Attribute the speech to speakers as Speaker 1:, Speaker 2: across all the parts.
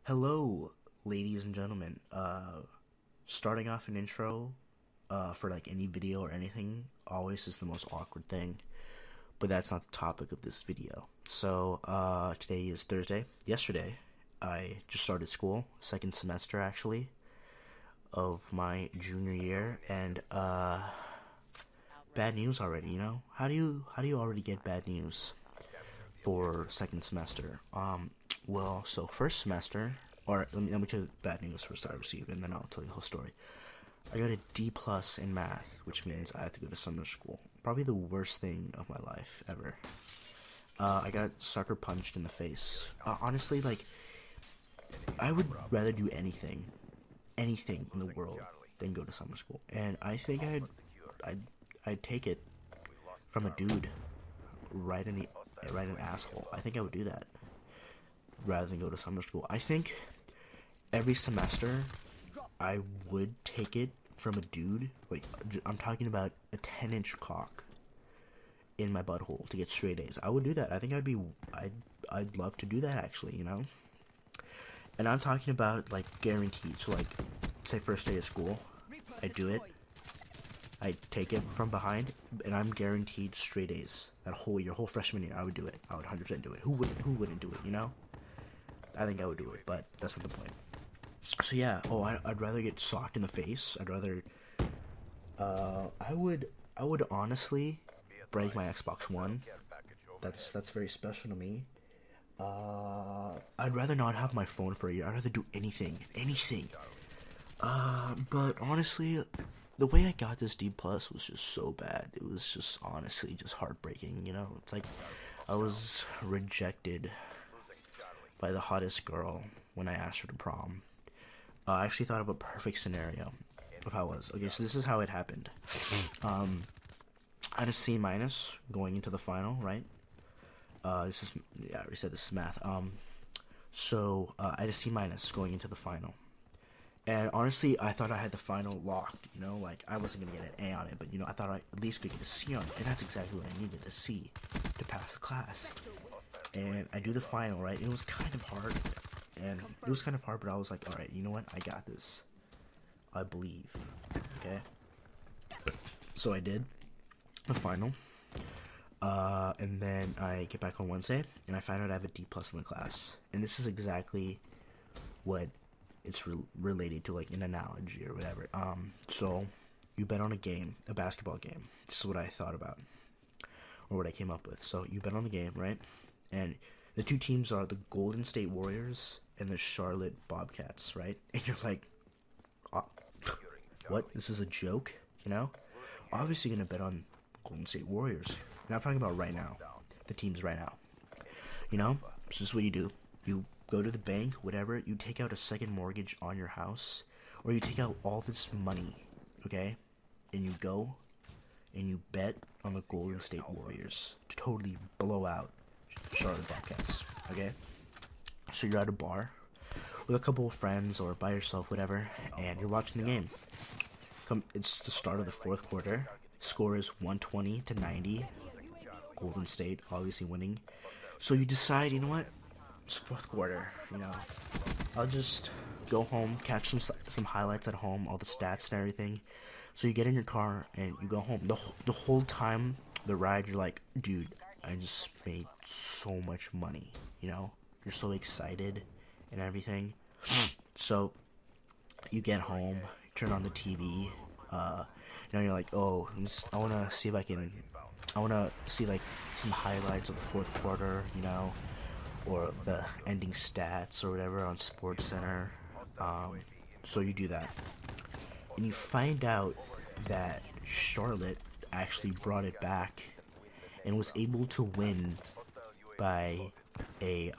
Speaker 1: Hello, ladies and gentlemen. Starting off an intro for like any video or anything always is the most awkward thing, but that's not the topic of this video. So, today is Thursday. Yesterday, I just started school, second semester actually, of my junior year, and bad news already. How do you already get bad news for second semester? So first semester, or let me tell you the bad news first I received, and then I'll tell you the whole story. I got a D plus in math, which means I have to go to summer school. Probably the worst thing of my life ever. I got sucker punched in the face. Honestly, like, I would rather do anything in the world than go to summer school, and I think I'd take it from a dude right in the asshole. I think I would do that rather than go to summer school. I think every semester I would take it from a dude. Like, I'm talking about a 10-inch cock in my butthole to get straight A's. I would do that. I think I'd love to do that actually, And I'm talking about like guaranteed. So like, say first day of school, I do it. I take it from behind, and I'm guaranteed straight A's that whole year, whole freshman year. I would do it. I would 100% do it. Who wouldn't do it? I think I would do it, but that's not the point. So yeah, I'd rather get socked in the face. I'd rather, I would honestly break my Xbox One. That's very special to me. I'd rather not have my phone for a year. I'd rather do anything. But honestly, the way I got this D plus was just so bad. It was just honestly just heartbreaking. It's like I was rejected by the hottest girl when I asked her to prom. I actually thought of a perfect scenario of how it was. Okay, so this is how it happened. I had a C minus going into the final, right? I already said this is math. I had a C minus going into the final. And honestly, I thought I had the final locked, like I wasn't going to get an A on it, but I thought I at least could get a C on it. And that's exactly what I needed, a C to pass the class. And I do the final, right? It was kind of hard, but I was like, alright, you know what? I got this. I believe. Okay? So I did the final. And then I get back on Wednesday, and I find out I have a D plus in the class. And this is exactly what it's related to, like an analogy or whatever. So you bet on a basketball game. This is what I thought about, or what I came up with. So you bet on the game, right? And the two teams are the Golden State Warriors and the Charlotte Bobcats, right? And you're like, what? This is a joke, Obviously gonna bet on Golden State Warriors. And I'm talking about right now, the teams right now. This is what you do. You go to the bank, whatever, you take out a second mortgage on your house, or you take out all this money, okay? And you go and you bet on the Golden State Warriors to totally blow out Charlotte Bobcats, okay? So you're at a bar with a couple of friends or by yourself, whatever, and you're watching the game. It's the start of the fourth quarter. Score is 120-90. Golden State obviously winning. So you decide, you know what? It's fourth quarter, I'll just go home, catch some highlights at home, all the stats and everything. So you get in your car and you go home. The whole time, the ride, you're like, dude, I just made so much money, You're so excited and everything. So you get home, turn on the TV, you're like, oh, I want to see like some highlights of the fourth quarter, or the ending stats or whatever on Sports Center. So you do that, and you find out that Charlotte actually brought it back and was able to win by a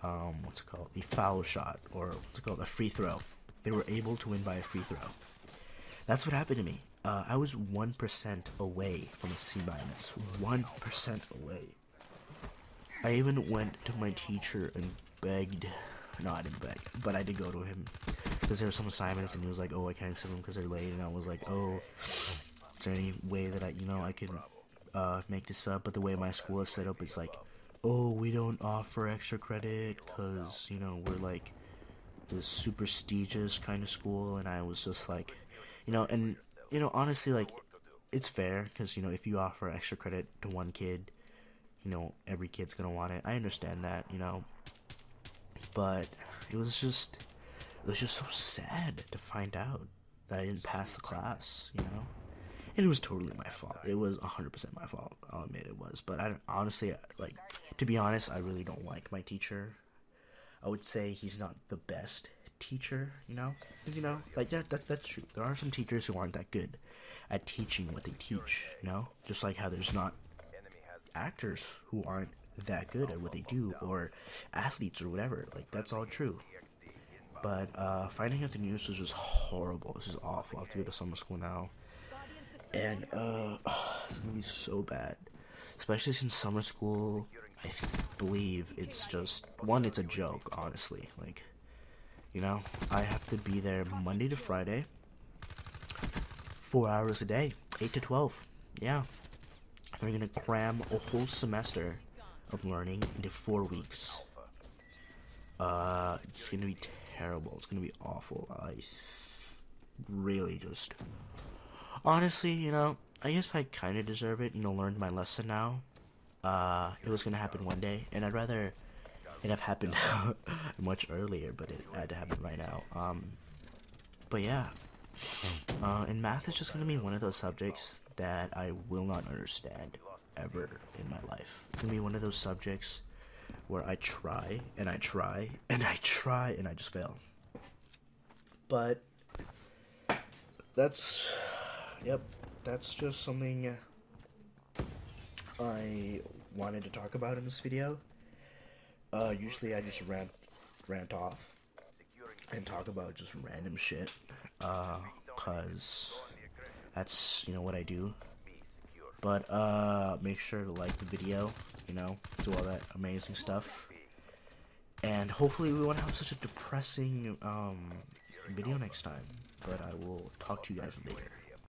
Speaker 1: foul shot, or a free throw. They were able to win by a free throw. That's what happened to me. I was 1% away from a C minus. 1% away. I even went to my teacher and begged. No, I didn't beg, but I did go to him because there were some assignments, and he was like, "Oh, I can't accept them because they're late." And I was like, "Oh, is there any way that I can make this up?" But the way my school is set up, it's like, "Oh, we don't offer extra credit because we're like this super prestigious kind of school, and I was just like, and honestly, like, it's fair because if you offer extra credit to one kid, every kid's gonna want it. I understand that, but it was just so sad to find out that I didn't pass the class, and it was totally my fault. It was 100% my fault. I'll admit it was, but honestly, like, to be honest, I really don't like my teacher. I would say he's not the best teacher, like that's true. There are some teachers who aren't that good at teaching what they teach, just like how there's not actors who aren't that good at what they do, or athletes or whatever. Like, that's all true. But finding out the news was just horrible. This is awful. I have to go to summer school now, and it's gonna be so bad, especially since summer school, I believe it's just it's a joke, honestly. Like, I have to be there Monday to Friday, 4 hours a day, 8 to 12. Yeah, they're gonna cram a whole semester of learning into 4 weeks. It's gonna be terrible. It's gonna be awful. I really just, honestly, I guess I kind of deserve it. Learned my lesson now. It was gonna happen one day, and I'd rather it have happened much earlier, but it had to happen right now. But yeah, and math is just gonna be one of those subjects that I will not understand ever in my life. It's gonna be one of those subjects where I try and I try and I try and I just fail. But that's just something I wanted to talk about in this video. Usually I just rant off and talk about just random shit, cause that's, what I do. But, make sure to like the video, do all that amazing stuff. And hopefully we won't have such a depressing, video next time. But I will talk to you guys later.